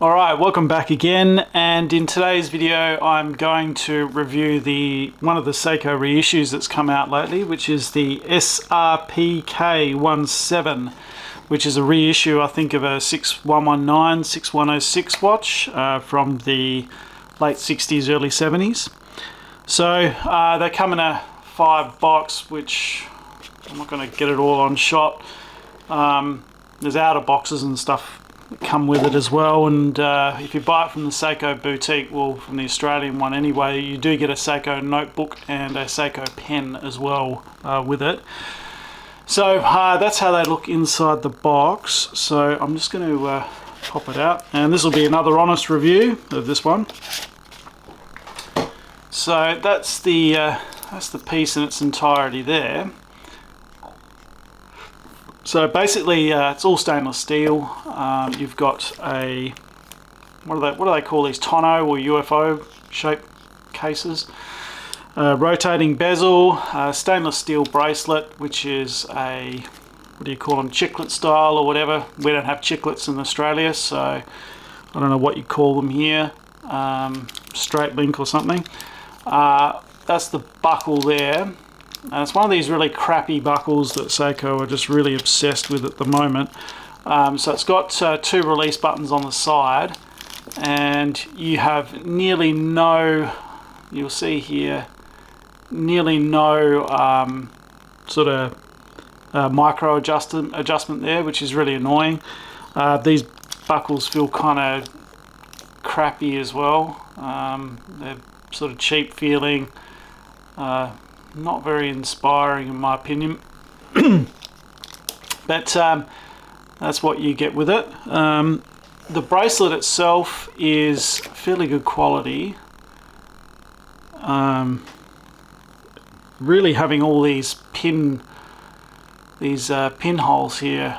Alright, welcome back again, and in today's video I'm going to review one of the SEIKO reissues that's come out lately, which is the SRPK17, which is a reissue I think of a 6119, 6106 watch from the late 60s, early 70s. So they come in a 5 box, which I'm not going to get it all on shot. There's outer boxes and stuff that come with it as well, and if you buy it from the SEIKO boutique, well, from the Australian one anyway, you do get a SEIKO notebook and a SEIKO pen as well with it. So that's how they look inside the box. So I'm just going to pop it out, and this will be another honest review of this one. So that's the piece in its entirety there. So basically, it's all stainless steel. You've got a what do they call these, tonneau or UFO shaped cases? Rotating bezel, stainless steel bracelet, which is a, what do you call them, chiclet style or whatever. We don't have chiclets in Australia, so I don't know what you call them here. Straight link or something. That's the buckle there. And it's one of these really crappy buckles that SEIKO are just really obsessed with at the moment. So it's got 2 release buttons on the side, and you have nearly no, you'll see here, nearly no sort of micro adjustment there, which is really annoying. These buckles feel kind of crappy as well. They're sort of cheap feeling. Not very inspiring in my opinion. But that's what you get with it. The bracelet itself is fairly good quality. Really having all these pinholes here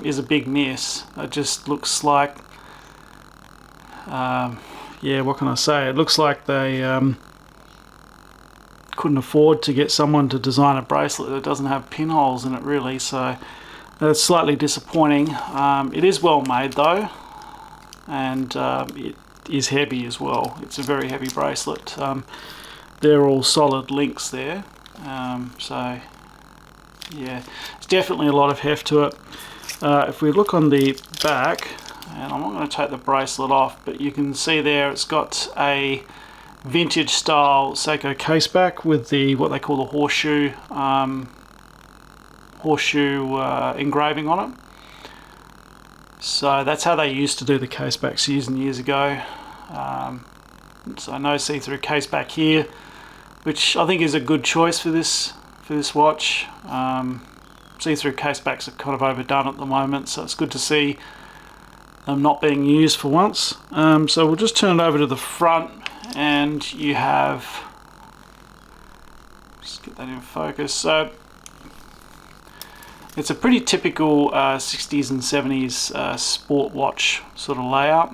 is a big miss. It just looks like, yeah, what can I say? It looks like they couldn't afford to get someone to design a bracelet that doesn't have pinholes in it, really, so that's slightly disappointing. It is well made though, and it is heavy as well. It's a very heavy bracelet. They're all solid links there, so yeah, it's definitely a lot of heft to it. If we look on the back, and I'm not going to take the bracelet off, but you can see there it's got a vintage style SEIKO caseback with the, what they call the horseshoe engraving on it. So that's how they used to do the casebacks years and years ago. So no see-through caseback here, which I think is a good choice for this watch. See-through casebacks are kind of overdone at the moment, so it's good to see them not being used for once. So we'll just turn it over to the front, and you have, just get that in focus. So it's a pretty typical 60s and 70s sport watch sort of layout.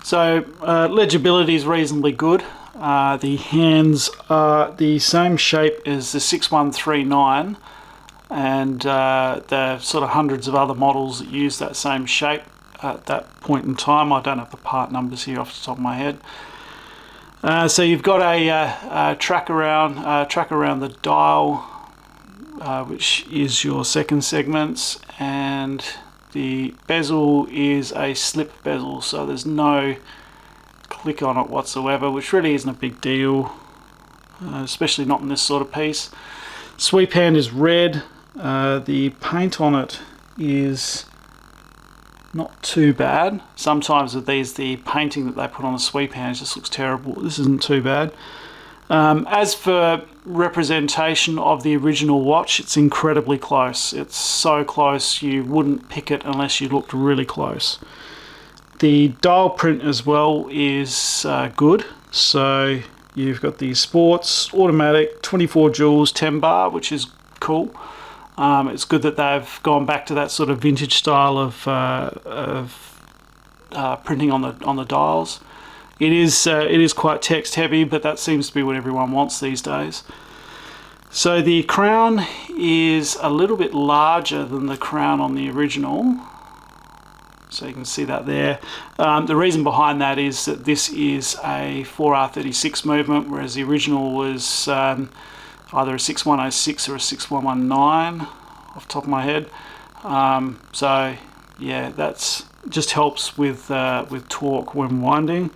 So legibility is reasonably good. The hands are the same shape as the 6139, and there are sort of hundreds of other models that use that same shape at that point in time. I don't have the part numbers here off the top of my head. So you've got a track around the dial, which is your second segments, and the bezel is a slip bezel, so there's no click on it whatsoever, which really isn't a big deal, especially not in this sort of piece. Sweep hand is red. The paint on it is not too bad. Sometimes with these, the painting that they put on the sweep hands just looks terrible. This isn't too bad. As for representation of the original watch, it's incredibly close. It's so close you wouldn't pick it unless you looked really close. The dial print as well is good. So you've got the sports, automatic, 24 joules, 10 bar, which is cool. It's good that they've gone back to that sort of vintage style of printing on the dials. It is quite text heavy, but that seems to be what everyone wants these days. So the crown is a little bit larger than the crown on the original. So you can see that there. The reason behind that is that this is a 4R36 movement, whereas the original was either a 6106 or a 6119 off the top of my head. So yeah, that's just helps with torque when winding.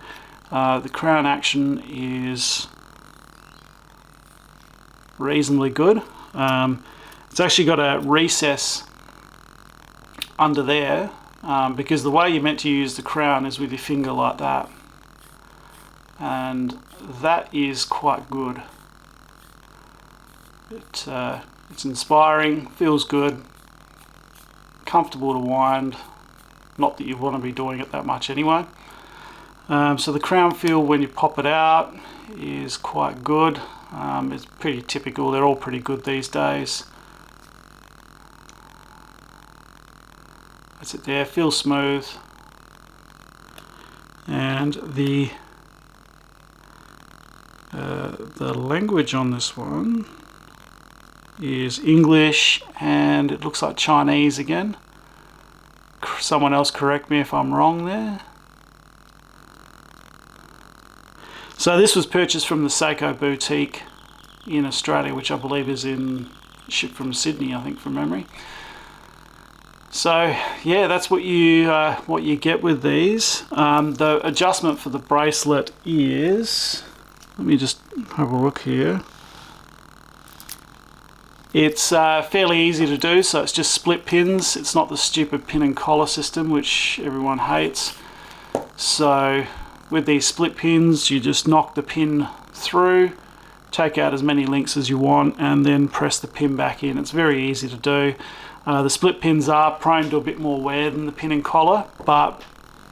The crown action is reasonably good. It's actually got a recess under there, because the way you're meant to use the crown is with your finger like that, and that is quite good. It's inspiring, feels good, comfortable to wind, not that you want to be doing it that much anyway. So the crown feel when you pop it out is quite good. It's pretty typical, they're all pretty good these days. That's it there, feels smooth. And the language on this one is English, and it looks like Chinese again. Someone else correct me if I'm wrong there. So this was purchased from the SEIKO boutique in Australia, which I believe is shipped from Sydney, I think, from memory. So yeah, that's what you get with these. The adjustment for the bracelet is, let me just have a look here. It's fairly easy to do, so it's just split pins. It's not the stupid pin and collar system which everyone hates. So with these split pins, you just knock the pin through, take out as many links as you want, and then press the pin back in. It's very easy to do. The split pins are prone to a bit more wear than the pin and collar, but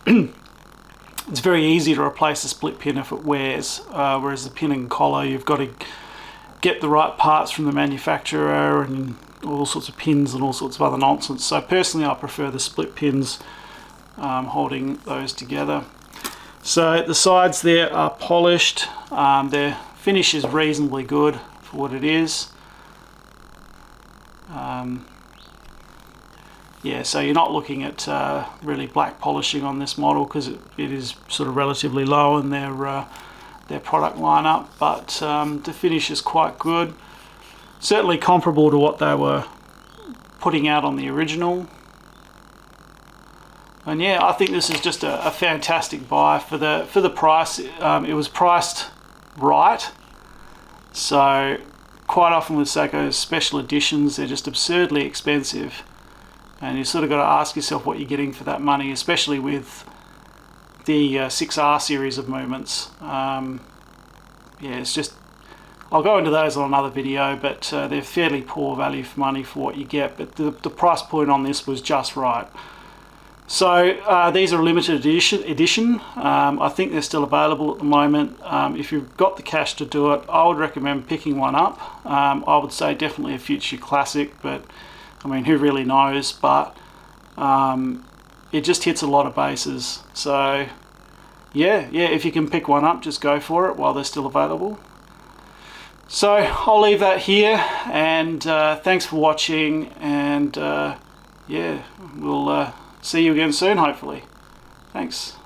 it's very easy to replace a split pin if it wears, whereas the pin and collar, you've got to get the right parts from the manufacturer and all sorts of pins and all sorts of other nonsense. So personally, I prefer the split pins, holding those together. So the sides there are polished. Their finish is reasonably good for what it is. Yeah, so you're not looking at really black polishing on this model, because it is sort of relatively low in their product lineup, but the finish is quite good. Certainly comparable to what they were putting out on the original. And yeah, I think this is just a fantastic buy for the price. It was priced right. So quite often with SEIKO's special editions, they're just absurdly expensive. And you sort of got to ask yourself what you're getting for that money, especially with the 6R series of movements. Yeah, it's just, I'll go into those on another video, but they're fairly poor value for money for what you get, but the price point on this was just right. So these are a limited edition. I think they're still available at the moment. If you've got the cash to do it, I would recommend picking one up. I would say definitely a future classic, but I mean, who really knows? But it just hits a lot of bases. So yeah, if you can pick one up, just go for it while they're still available. So I'll leave that here, and thanks for watching, and yeah, we'll see you again soon, hopefully. Thanks.